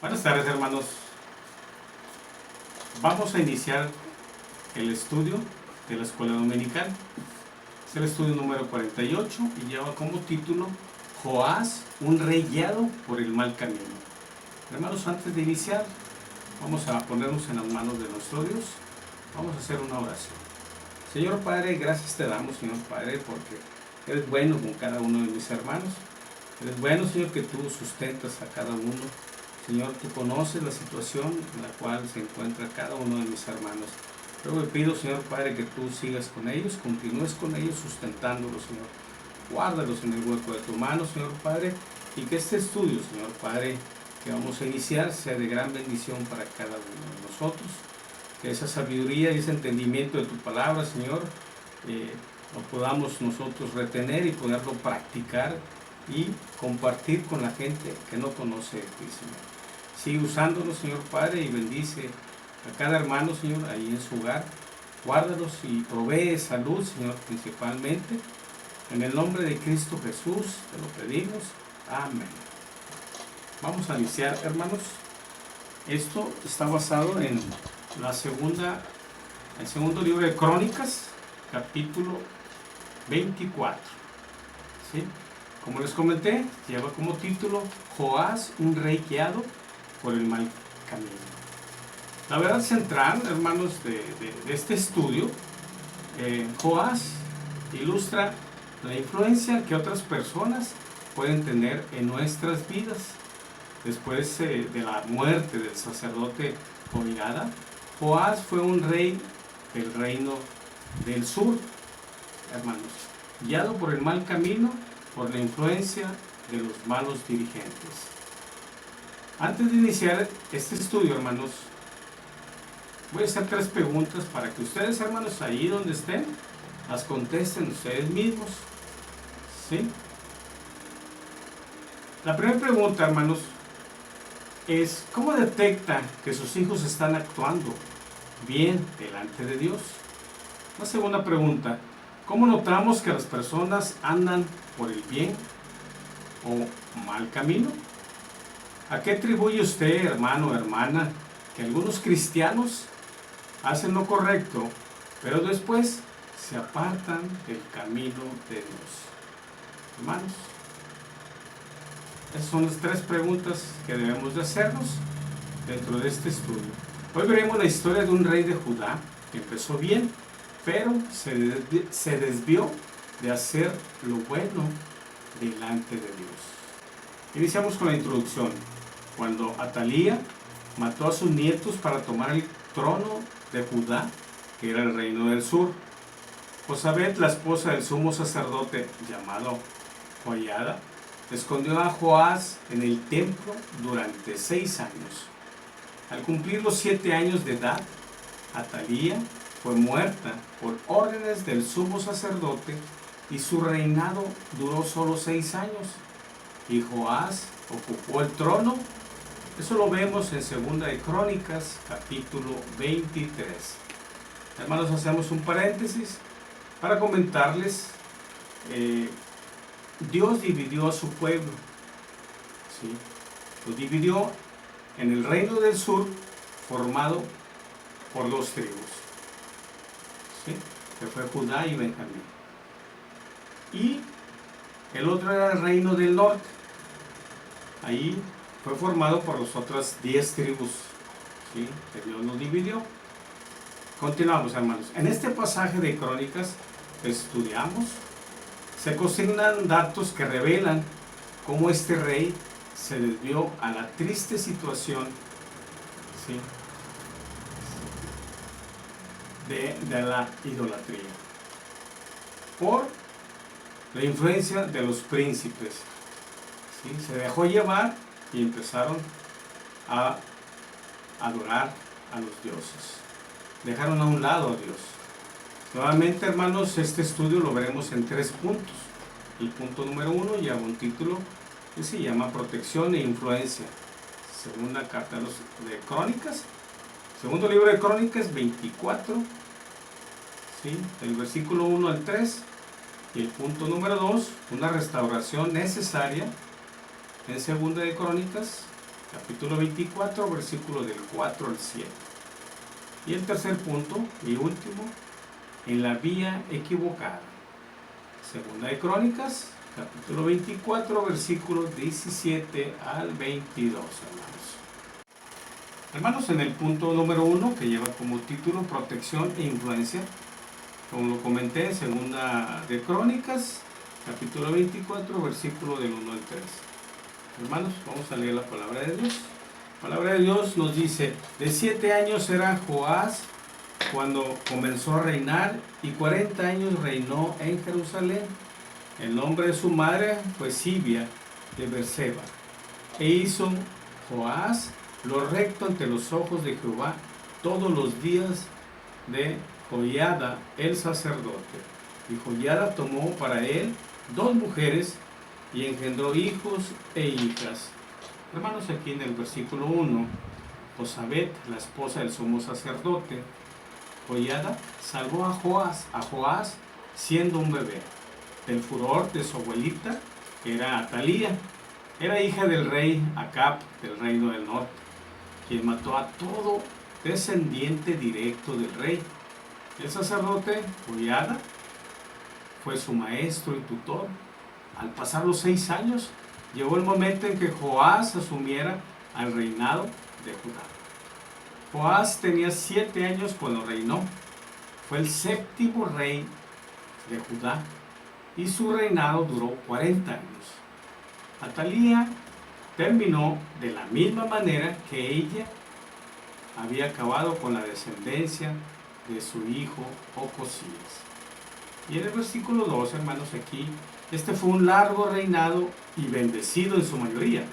Buenas tardes, hermanos. Vamos a iniciar el estudio de la escuela dominical. Es el estudio número 48 y lleva como título Joás, un rey guiado por el mal camino. Hermanos, antes de iniciar, vamos a ponernos en las manos de nuestro Dios. Vamos a hacer una oración. Señor Padre, gracias te damos, Señor Padre, porque eres bueno con cada uno de mis hermanos. Eres bueno, Señor, que tú sustentas a cada uno. Señor, tú conoces la situación en la cual se encuentra cada uno de mis hermanos. Yo me pido, Señor Padre, que tú sigas con ellos, continúes con ellos, sustentándolos, Señor. Guárdalos en el hueco de tu mano, Señor Padre, y que este estudio, Señor Padre, que vamos a iniciar, sea de gran bendición para cada uno de nosotros. Que esa sabiduría y ese entendimiento de tu palabra, Señor, lo podamos nosotros retener y poderlo practicar y compartir con la gente que no conoce de ti, Señor. Sigue usándolo, Señor Padre, y bendice a cada hermano, Señor, ahí en su hogar. Guárdalos y provee salud, Señor, principalmente. En el nombre de Cristo Jesús te lo pedimos. Amén. Vamos a iniciar, hermanos. Esto está basado en el segundo libro de Crónicas, capítulo 24. ¿Sí? Como les comenté, lleva como título Joás, un rey guiado por el mal camino. La verdad central, hermanos, de este estudio, Joás ilustra la influencia que otras personas pueden tener en nuestras vidas. Después de la muerte del sacerdote Joiada, Joás fue un rey del reino del sur, hermanos, guiado por el mal camino, por la influencia de los malos dirigentes. Antes de iniciar este estudio, hermanos, voy a hacer 3 preguntas para que ustedes, hermanos, ahí donde estén, las contesten ustedes mismos. ¿Sí? La primera pregunta, hermanos, es ¿cómo detecta que sus hijos están actuando bien delante de Dios? La segunda pregunta, ¿cómo notamos que las personas andan por el bien o mal camino? ¿A qué atribuye usted, hermano o hermana, que algunos cristianos hacen lo correcto, pero después se apartan del camino de Dios? Hermanos, esas son las 3 preguntas que debemos de hacernos dentro de este estudio. Hoy veremos la historia de un rey de Judá que empezó bien, pero se desvió de hacer lo bueno delante de Dios. Iniciamos con la introducción. Cuando Atalía mató a sus nietos para tomar el trono de Judá, que era el reino del sur, Josabet, la esposa del sumo sacerdote llamado Joiada, escondió a Joás en el templo durante 6 años. Al cumplir los 7 años de edad, Atalía fue muerta por órdenes del sumo sacerdote y su reinado duró solo 6 años. Y Joás ocupó el trono. Eso lo vemos en 2 de Crónicas, capítulo 23. Hermanos, hacemos un paréntesis para comentarles. Dios dividió a su pueblo. ¿Sí? Lo dividió en el reino del sur, formado por 2 tribus. ¿Sí? Que fue Judá y Benjamín. Y el otro era el reino del norte. Ahí fue formado por las otras 10 tribus, ¿sí? Que Dios nos dividió. Continuamos, hermanos. En este pasaje de Crónicas estudiamos, se consignan datos que revelan cómo este rey se desvió a la triste situación, ¿sí? de la idolatría por la influencia de los príncipes. ¿Sí? Se dejó llevar y empezaron a adorar a los dioses. Dejaron a un lado a Dios. Nuevamente, hermanos, este estudio lo veremos en 3 puntos. El punto número 1 lleva un título que se llama Protección e Influencia. Segunda carta de Crónicas. Segundo libro de Crónicas 24. ¿Sí? Del versículo 1 al 3. Y el punto número 2, una restauración necesaria en 2 de Crónicas, capítulo 24, versículo del 4 al 7. Y el tercer punto y último, en la vía equivocada. Segunda de Crónicas, capítulo 24, versículos 17 al 22, hermanos. Hermanos, en el punto número 1, que lleva como título Protección e Influencia, como lo comenté, en Segunda de Crónicas, capítulo 24, versículo del 1 al 3. Hermanos, vamos a leer la palabra de Dios. La palabra de Dios nos dice: de 7 años era Joás cuando comenzó a reinar, y 40 años reinó en Jerusalén. El nombre de su madre fue Sibia de Berseba. E hizo Joás lo recto ante los ojos de Jehová todos los días de Joiada el sacerdote. Y Joiada tomó para él 2 mujeres y engendró hijos e hijas. Hermanos, aquí en el versículo 1, Josabet, la esposa del sumo sacerdote, Joiada, salvó a Joás siendo un bebé, del furor de su abuelita, que era Atalía. Era hija del rey Acab del reino del norte, quien mató a todo descendiente directo del rey. El sacerdote Joiada fue su maestro y tutor. Al pasar los 6 años, llegó el momento en que Joás asumiera al reinado de Judá. Joás tenía 7 años cuando reinó. Fue el 7º rey de Judá y su reinado duró 40 años. Atalía terminó de la misma manera que ella había acabado con la descendencia de su hijo Ocosías. Y en el versículo 2, hermanos, aquí, este fue un largo reinado y bendecido en su mayoría.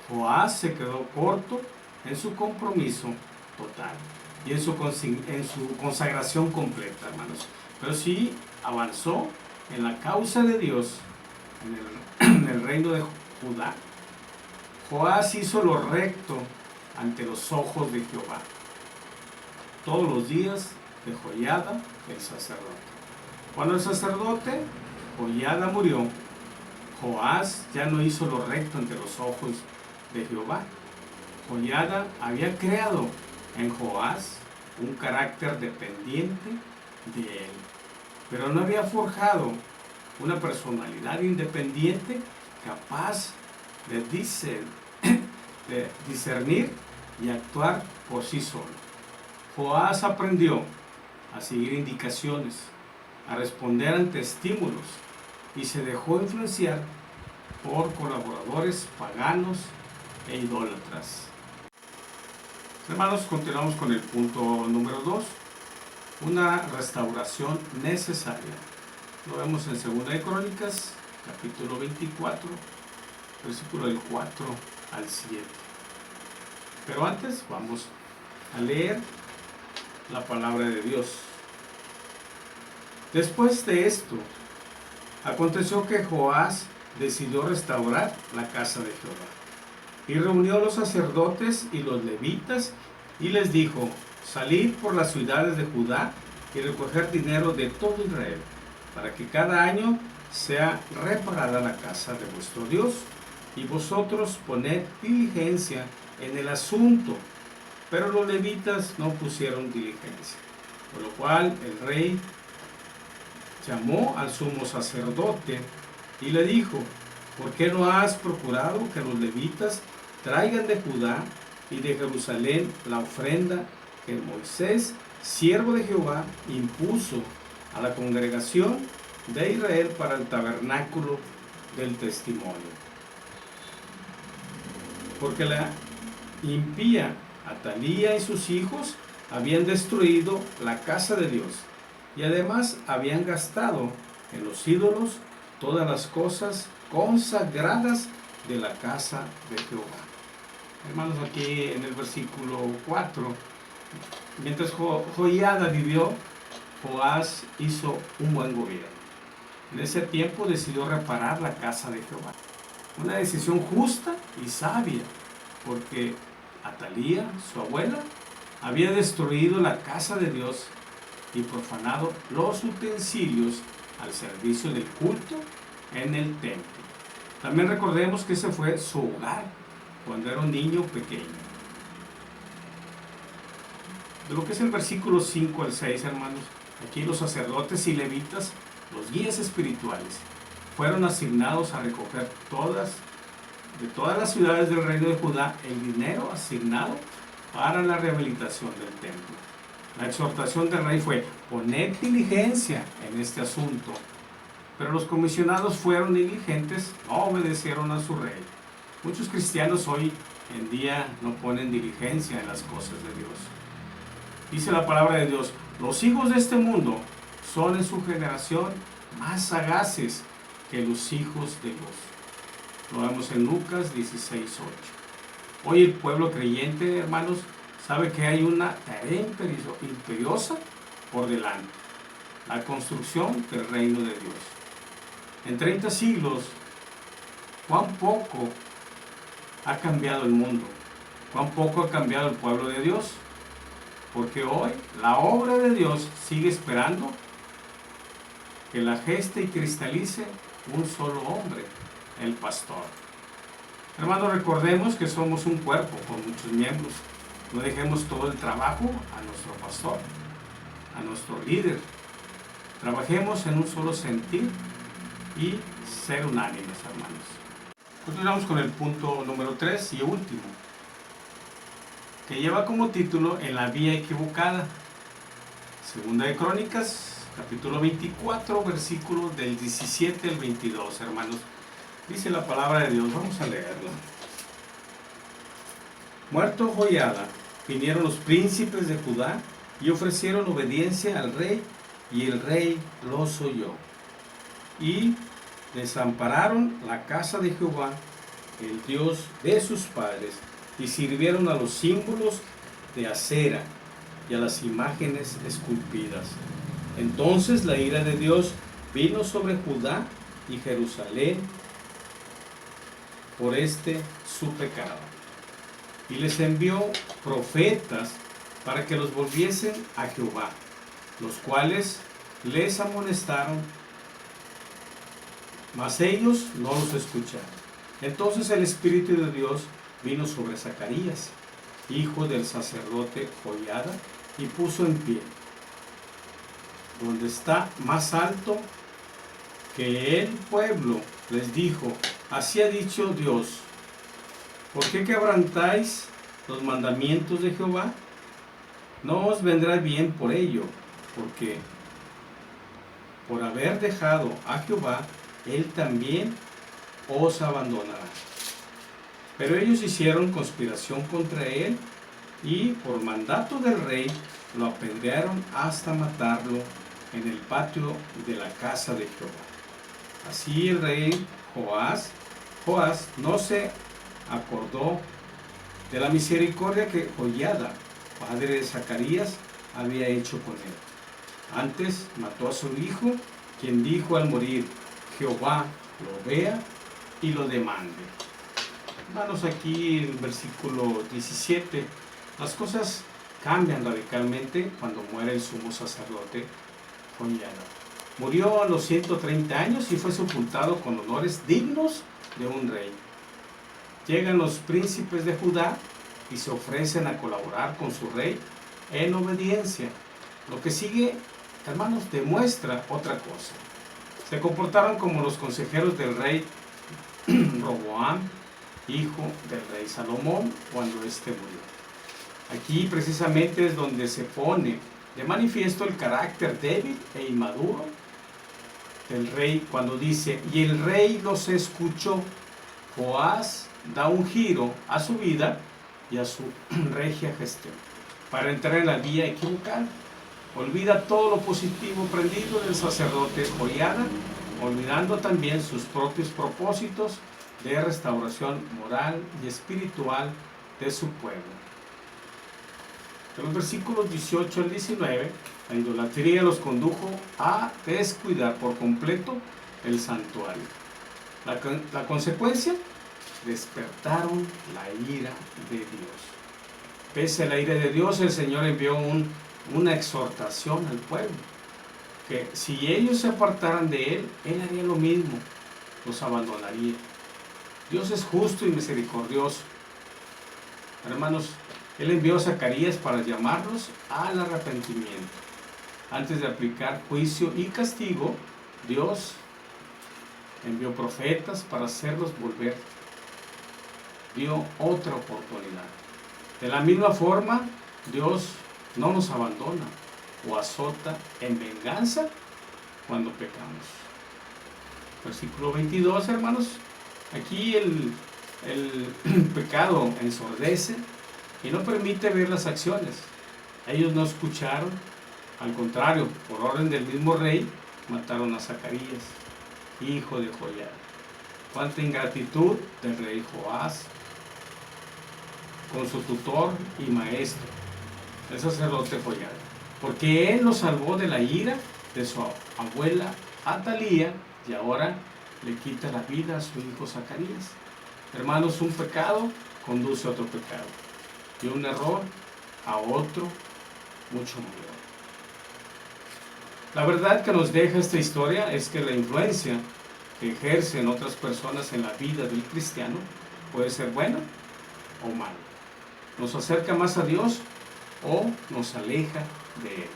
Joás se quedó corto en su compromiso total y en su consagración completa, hermanos. Pero sí avanzó en la causa de Dios en el reino de Judá. Joás hizo lo recto ante los ojos de Jehová todos los días de Joiada el sacerdote. Cuando el sacerdote Joiada murió, Joás ya no hizo lo recto ante los ojos de Jehová. Joiada había creado en Joás un carácter dependiente de él, pero no había forjado una personalidad independiente capaz de discernir y actuar por sí solo. Joás aprendió a seguir indicaciones, a responder ante estímulos, y se dejó influenciar por colaboradores paganos e idólatras. Hermanos, continuamos con el punto número 2, una restauración necesaria. Lo vemos en Segunda de Crónicas, capítulo 24, versículo del 4 al 7. Pero antes vamos a leer la palabra de Dios. Después de esto, aconteció que Joás decidió restaurar la casa de Jehová, y reunió a los sacerdotes y los levitas, y les dijo: salid por las ciudades de Judá y recoger dinero de todo Israel, para que cada año sea reparada la casa de vuestro Dios, y vosotros poned diligencia en el asunto. Pero los levitas no pusieron diligencia, por lo cual el rey llamó al sumo sacerdote y le dijo: ¿por qué no has procurado que los levitas traigan de Judá y de Jerusalén la ofrenda que Moisés, siervo de Jehová, impuso a la congregación de Israel para el tabernáculo del testimonio? Porque la impía Atalía y sus hijos habían destruido la casa de Dios, y además habían gastado en los ídolos todas las cosas consagradas de la casa de Jehová. Hermanos, aquí en el versículo 4, mientras Joiada vivió, Joás hizo un buen gobierno. En ese tiempo decidió reparar la casa de Jehová. Una decisión justa y sabia, porque Atalía, su abuela, había destruido la casa de Dios y profanado los utensilios al servicio del culto en el templo. También recordemos que ese fue su hogar, cuando era un niño pequeño. De lo que es el versículo 5 al 6, hermanos, aquí los sacerdotes y levitas, los guías espirituales, fueron asignados a recoger de todas las ciudades del reino de Judá el dinero asignado para la rehabilitación del templo. La exhortación del rey fue: poned diligencia en este asunto. Pero los comisionados fueron negligentes, no obedecieron a su rey. Muchos cristianos hoy en día no ponen diligencia en las cosas de Dios. Dice la palabra de Dios: los hijos de este mundo son en su generación más sagaces que los hijos de Dios. Lo vemos en Lucas 16:8. Hoy el pueblo creyente, hermanos, sabe que hay una tarea imperiosa por delante: la construcción del reino de Dios. En 30 siglos, cuán poco ha cambiado el mundo, cuán poco ha cambiado el pueblo de Dios, porque hoy la obra de Dios sigue esperando que la geste y cristalice un solo hombre, el pastor. Hermanos, recordemos que somos un cuerpo con muchos miembros. No dejemos todo el trabajo a nuestro pastor, a nuestro líder. Trabajemos en un solo sentir y ser unánimes, hermanos. Continuamos con el punto número 3 y último, que lleva como título En la vía equivocada. Segunda de Crónicas, capítulo 24, versículos del 17 al 22, hermanos. Dice la palabra de Dios, vamos a leerla. Muerto Joiada, vinieron los príncipes de Judá y ofrecieron obediencia al rey, y el rey los oyó. Y desampararon la casa de Jehová, el Dios de sus padres, y sirvieron a los símbolos de acera y a las imágenes esculpidas. Entonces la ira de Dios vino sobre Judá y Jerusalén por su pecado, y les envió profetas para que los volviesen a Jehová, los cuales les amonestaron, mas ellos no los escucharon. Entonces el Espíritu de Dios vino sobre Zacarías, hijo del sacerdote Joiada, y puso en pie, donde está más alto que el pueblo, les dijo: así ha dicho Dios, ¿por qué quebrantáis los mandamientos de Jehová? No os vendrá bien por ello, porque por haber dejado a Jehová, Él también os abandonará. Pero ellos hicieron conspiración contra él, y por mandato del rey lo apedrearon hasta matarlo en el patio de la casa de Jehová. Así el rey Joás no se acordó de la misericordia que Joiada, padre de Zacarías, había hecho con él. Antes mató a su hijo, quien dijo al morir: Jehová lo vea y lo demande. Hermanos, aquí en el versículo 17, las cosas cambian radicalmente cuando muere el sumo sacerdote Joiada. Murió a los 130 años y fue sepultado con honores dignos de un rey. Llegan los príncipes de Judá y se ofrecen a colaborar con su rey en obediencia. Lo que sigue, hermanos, demuestra otra cosa. Se comportaron como los consejeros del rey Roboam, hijo del rey Salomón, cuando éste murió. Aquí precisamente es donde se pone de manifiesto el carácter débil e inmaduro del rey, cuando dice: y el rey los escuchó. Joás da un giro a su vida y a su regia gestión para entrar en la vía equivocada. Olvida todo lo positivo aprendido del sacerdote Joiada, olvidando también sus propios propósitos de restauración moral y espiritual de su pueblo. En los versículos 18 al 19, la idolatría los condujo a descuidar por completo el santuario. La consecuencia: despertaron la ira de Dios. Pese a la ira de Dios, el Señor envió una exhortación al pueblo, que si ellos se apartaran de Él, Él haría lo mismo, los abandonaría. Dios es justo y misericordioso, Hermanos, él envió a Zacarías para llamarlos al arrepentimiento. Antes de aplicar juicio y castigo, Dios envió profetas para hacerlos volver. Dio otra oportunidad. De la misma forma, Dios no nos abandona o azota en venganza cuando pecamos. Versículo 22, hermanos. Aquí el pecado ensordece y no permite ver las acciones. Ellos no escucharon, al contrario, por orden del mismo rey, mataron a Zacarías, hijo de Joiada. Cuánta ingratitud del rey Joás con su tutor y maestro, el sacerdote Joiada, porque él lo salvó de la ira de su abuela Atalía y ahora le quita la vida a su hijo Zacarías. Hermanos, un pecado conduce a otro pecado y un error a otro mucho mayor. La verdad que nos deja esta historia es que la influencia que ejercen otras personas en la vida del cristiano puede ser buena o mala. Nos acerca más a Dios o nos aleja de Él.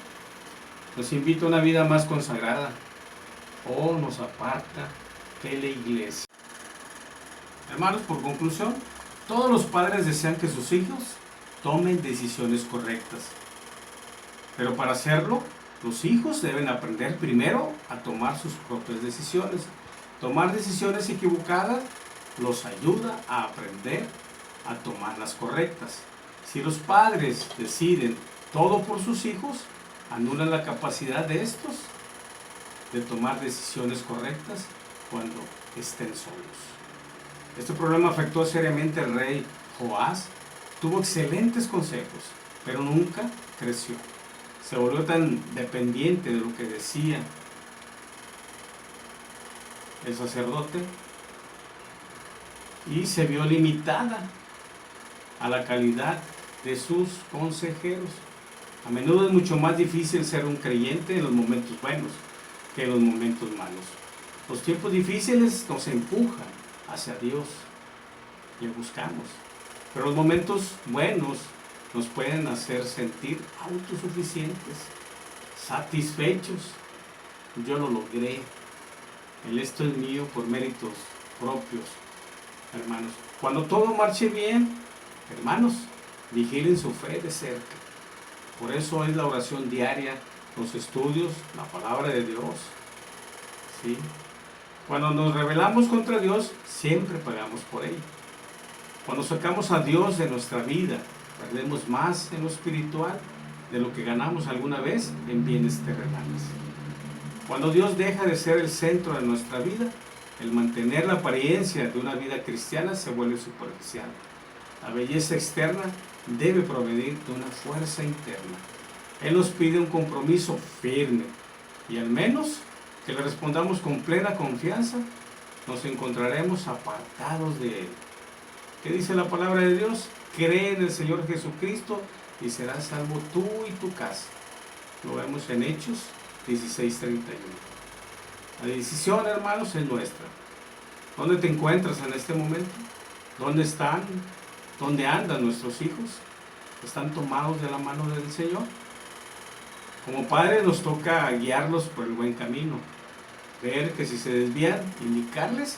Nos invita a una vida más consagrada o nos aparta de la iglesia. Hermanos, por conclusión, todos los padres desean que sus hijos tomen decisiones correctas. Pero para hacerlo, los hijos deben aprender primero a tomar sus propias decisiones. Tomar decisiones equivocadas los ayuda a aprender a tomar las correctas. Si los padres deciden todo por sus hijos, anulan la capacidad de estos de tomar decisiones correctas cuando estén solos. Este problema afectó seriamente al rey Joás. Tuvo excelentes consejos, pero nunca creció. Se volvió tan dependiente de lo que decía el sacerdote y se vio limitada a la calidad de sus consejeros. A menudo es mucho más difícil ser un creyente en los momentos buenos que en los momentos malos. Los tiempos difíciles nos empujan hacia Dios, le buscamos, pero los momentos buenos nos pueden hacer sentir autosuficientes, satisfechos. Yo lo logré, esto es mío por méritos propios. Hermanos, cuando todo marche bien, hermanos, vigilen su fe de cerca. Por eso es la oración diaria, los estudios, la palabra de Dios. ¿Sí? Cuando nos rebelamos contra Dios, siempre pagamos por ello. Cuando sacamos a Dios de nuestra vida, perdemos más en lo espiritual de lo que ganamos alguna vez en bienes terrenales. Cuando Dios deja de ser el centro de nuestra vida, el mantener la apariencia de una vida cristiana se vuelve superficial. La belleza externa debe provenir de una fuerza interna. Él nos pide un compromiso firme y al menos que le respondamos con plena confianza, nos encontraremos apartados de Él. ¿Qué dice la palabra de Dios? Cree en el Señor Jesucristo y serás salvo tú y tu casa. Lo vemos en Hechos 16:31. La decisión, hermanos, es nuestra. ¿Dónde te encuentras en este momento? ¿Dónde están? ¿Dónde andan nuestros hijos? ¿Están tomados de la mano del Señor? Como padres nos toca guiarlos por el buen camino. Ver que si se desvían, indicarles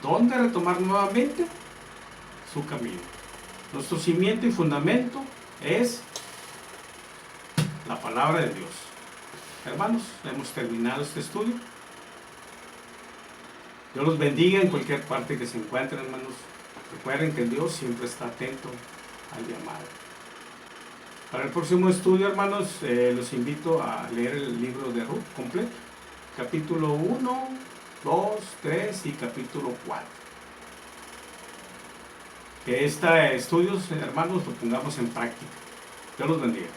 dónde retomar nuevamente su camino. Nuestro cimiento y fundamento es la palabra de Dios. Hermanos, hemos terminado este estudio. Dios los bendiga en cualquier parte que se encuentren, hermanos. Recuerden que Dios siempre está atento al llamado. Para el próximo estudio, hermanos, los invito a leer el libro de Ruth completo. Capítulo 1, 2, 3 y capítulo 4. Que estos estudios, hermanos, lo pongamos en práctica. Dios los bendiga.